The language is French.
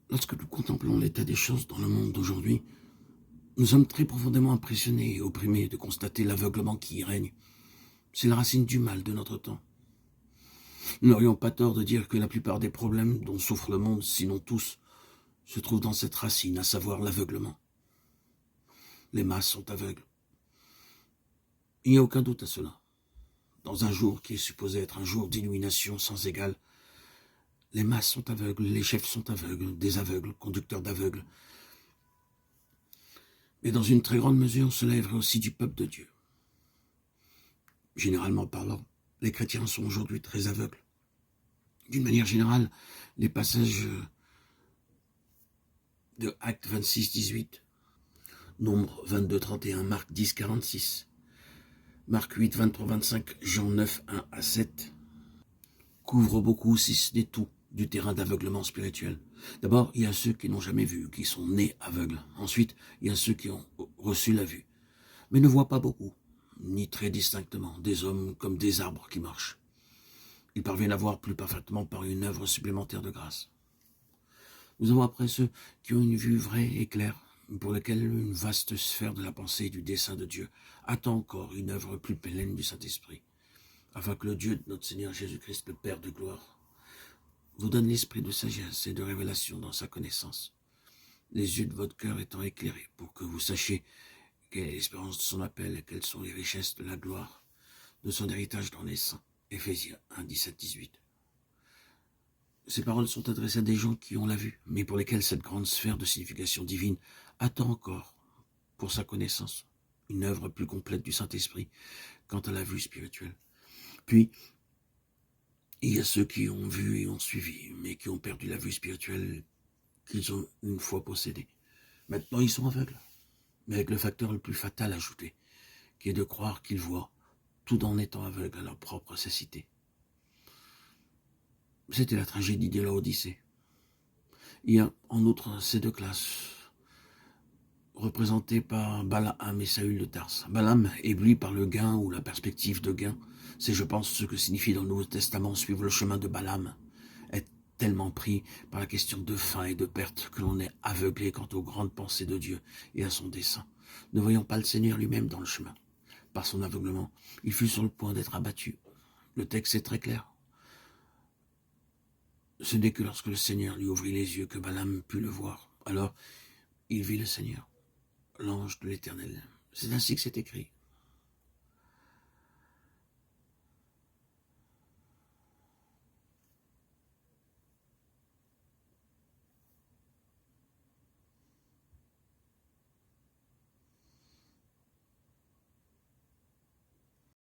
Lorsque nous contemplons l'état des choses dans le monde d'aujourd'hui, nous sommes très profondément impressionnés et opprimés de constater l'aveuglement qui y règne. C'est la racine du mal de notre temps. Nous n'aurions pas tort de dire que la plupart des problèmes dont souffre le monde, sinon tous, se trouvent dans cette racine, à savoir l'aveuglement. Les masses sont aveugles. Il n'y a aucun doute à cela. Dans un jour qui est supposé être un jour d'illumination sans égale, les masses sont aveugles, les chefs sont aveugles, des aveugles, conducteurs d'aveugles. Mais dans une très grande mesure, cela est vrai aussi du peuple de Dieu. Généralement parlant, les chrétiens sont aujourd'hui très aveugles. D'une manière générale, les passages de Actes 26, 18, Nombre 22, 31, Marc 10, 46, Marc 8, 23, 25, Jean 9, 1 à 7, couvrent beaucoup, si ce n'est tout, du terrain d'aveuglement spirituel. D'abord, il y a ceux qui n'ont jamais vu, qui sont nés aveugles. Ensuite, il y a ceux qui ont reçu la vue, mais ne voient pas beaucoup, ni très distinctement, des hommes comme des arbres qui marchent. Ils parviennent à voir plus parfaitement par une œuvre supplémentaire de grâce. Nous avons après ceux qui ont une vue vraie et claire, pour lesquels une vaste sphère de la pensée et du dessein de Dieu attend encore une œuvre plus pleine du Saint-Esprit, afin que le Dieu de notre Seigneur Jésus-Christ, le Père de gloire, vous donne l'esprit de sagesse et de révélation dans sa connaissance, les yeux de votre cœur étant éclairés, pour que vous sachiez quelle est l'espérance de son appel et quelles sont les richesses de la gloire de son héritage dans les saints. Éphésiens 1, 17, 18. Ces paroles sont adressées à des gens qui ont la vue, mais pour lesquels cette grande sphère de signification divine attend encore, pour sa connaissance, une œuvre plus complète du Saint-Esprit quant à la vue spirituelle. Puis, il y a ceux qui ont vu et ont suivi, mais qui ont perdu la vue spirituelle qu'ils ont une fois possédée. Maintenant, ils sont aveugles, mais avec le facteur le plus fatal ajouté, qui est de croire qu'ils voient, tout en étant aveugles à leur propre cécité. C'était la tragédie de l'Odyssée. Il y a en outre ces deux classes, représentées par Balaam et Saül de Tarse. Balaam, ébloui par le gain ou la perspective de gain, c'est je pense ce que signifie dans le Nouveau Testament suivre le chemin de Balaam, être tellement pris par la question de faim et de perte que l'on est aveuglé quant aux grandes pensées de Dieu et à son dessein. Ne voyant pas le Seigneur lui-même dans le chemin. Par son aveuglement, il fut sur le point d'être abattu. Le texte est très clair. Ce n'est que lorsque le Seigneur lui ouvrit les yeux que Balaam put le voir. Alors, il vit le Seigneur, l'ange de l'Éternel. C'est ainsi que c'est écrit.